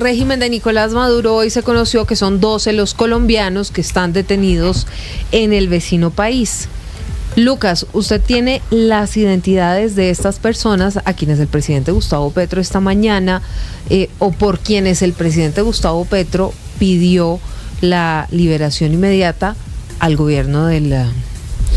Régimen de Nicolás Maduro, hoy se conoció que son 12 los colombianos que están detenidos en el vecino país. Lucas, usted tiene las identidades de estas personas a quienes el presidente Gustavo Petro esta mañana, o por quienes el presidente Gustavo Petro pidió la liberación inmediata al gobierno del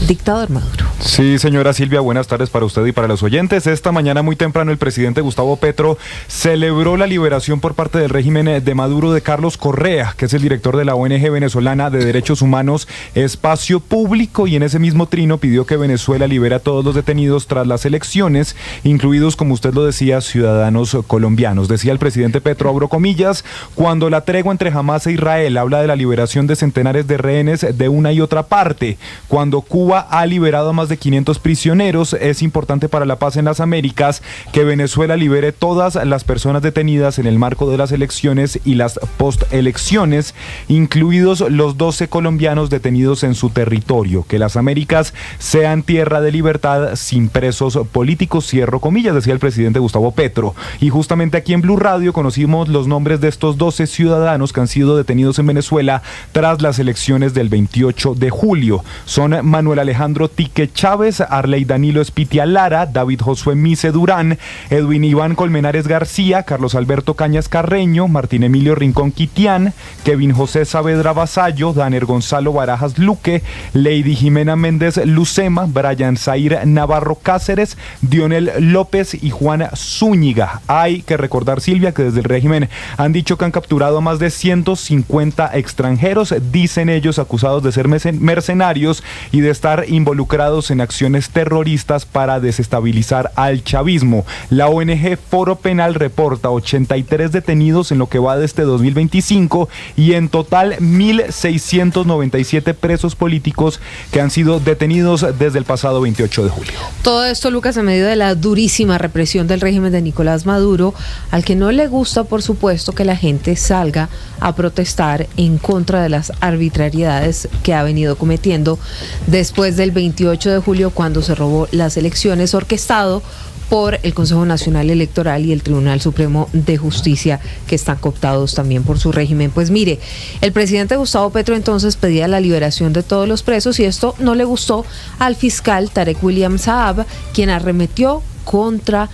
dictador Maduro. Sí, señora Silvia, buenas tardes para usted y para los oyentes. Esta mañana muy temprano el presidente Gustavo Petro celebró la liberación por parte del régimen de Maduro de Carlos Correa, que es el director de la ONG venezolana de Derechos Humanos Espacio Público, y en ese mismo trino pidió que Venezuela libere a todos los detenidos tras las elecciones, incluidos, como usted lo decía, ciudadanos colombianos. Decía el presidente Petro, abro comillas, cuando la tregua entre Hamas e Israel habla de la liberación de centenares de rehenes de una y otra parte, cuando Cuba ha liberado a más de 500 prisioneros, es importante para la paz en las Américas que Venezuela libere todas las personas detenidas en el marco de las elecciones y las postelecciones, incluidos los 12 colombianos detenidos en su territorio, que las Américas sean tierra de libertad sin presos políticos, cierro comillas, decía el presidente Gustavo Petro. Y justamente aquí en Blue Radio conocimos los nombres de estos 12 ciudadanos que han sido detenidos en Venezuela tras las elecciones del 28 de julio. Son Manuel Alejandro Tique Chávez, Arley Danilo Espitia Lara, David Josué Mise Durán, Edwin Iván Colmenares García, Carlos Alberto Cañas Carreño, Martín Emilio Rincón Quitián, Kevin José Saavedra Vasallo, Daner Gonzalo Barajas Luque, Lady Jimena Méndez Lucema, Brian Zair Navarro Cáceres, Dionel López y Juan Zúñiga. Hay que recordar, Silvia, que desde el régimen han dicho que han capturado a más de 150 extranjeros, dicen ellos, acusados de ser mercenarios y de estar involucrados en acciones terroristas para desestabilizar al chavismo. La ONG Foro Penal reporta 83 detenidos en lo que va de este 2025 y en total 1.697 presos políticos que han sido detenidos desde el pasado 28 de julio. Todo esto, Lucas, en medio de la durísima represión del régimen de Nicolás Maduro, al que no le gusta, por supuesto, que la gente salga a protestar en contra de las arbitrariedades que ha venido cometiendo después del 28 de julio, cuando se robó las elecciones, orquestado por el Consejo Nacional Electoral y el Tribunal Supremo de Justicia, que están cooptados también por su régimen. Pues mire, el presidente Gustavo Petro entonces pedía la liberación de todos los presos y esto no le gustó al fiscal Tarek William Saab, quien arremetió contra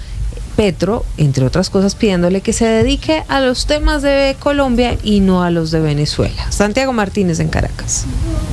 Petro, entre otras cosas, pidiéndole que se dedique a los temas de Colombia y no a los de Venezuela. Santiago Martínez en Caracas.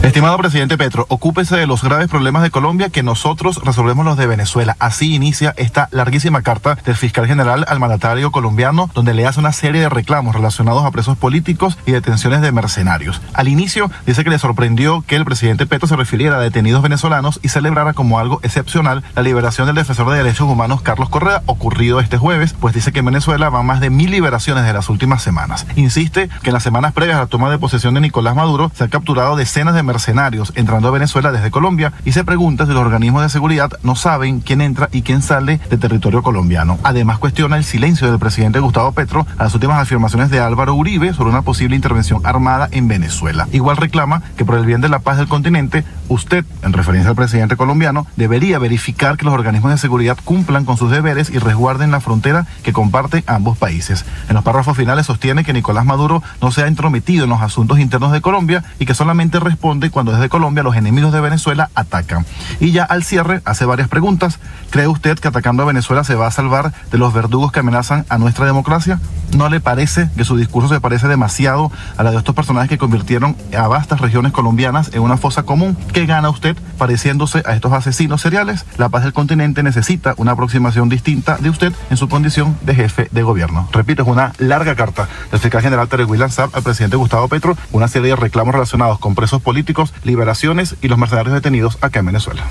Estimado presidente Petro, ocúpese de los graves problemas de Colombia, que nosotros resolvemos los de Venezuela. Así inicia esta larguísima carta del fiscal general al mandatario colombiano, donde le hace una serie de reclamos relacionados a presos políticos y detenciones de mercenarios. Al inicio dice que le sorprendió que el presidente Petro se refiriera a detenidos venezolanos y celebrara como algo excepcional la liberación del defensor de derechos humanos Carlos Correa, ocurrido este jueves, pues dice que en Venezuela van más de 1.000 liberaciones de las últimas semanas. Insiste que en las semanas previas a la toma de posesión de Nicolás Maduro se han capturado decenas de mercenarios entrando a Venezuela desde Colombia, y se pregunta si los organismos de seguridad no saben quién entra y quién sale de territorio colombiano. Además cuestiona el silencio del presidente Gustavo Petro a las últimas afirmaciones de Álvaro Uribe sobre una posible intervención armada en Venezuela. Igual reclama que por el bien de la paz del continente, usted, en referencia al presidente colombiano, debería verificar que los organismos de seguridad cumplan con sus deberes y resguarden la frontera que comparten ambos países. En los párrafos finales sostiene que Nicolás Maduro no se ha entrometido en los asuntos internos de Colombia y que solamente responde cuando desde Colombia los enemigos de Venezuela atacan. Y ya al cierre hace varias preguntas. ¿Cree usted que atacando a Venezuela se va a salvar de los verdugos que amenazan a nuestra democracia? ¿No le parece que su discurso se parece demasiado a la de estos personajes que convirtieron a vastas regiones colombianas en una fosa común? ¿Qué gana usted pareciéndose a estos asesinos seriales? La paz del continente necesita una aproximación distinta de usted en su condición de jefe de gobierno. Repito, es una larga carta del fiscal general Tarek William Saab al presidente Gustavo Petro, una serie de reclamos relacionados con presos políticos, liberaciones y los mercenarios detenidos acá en Venezuela.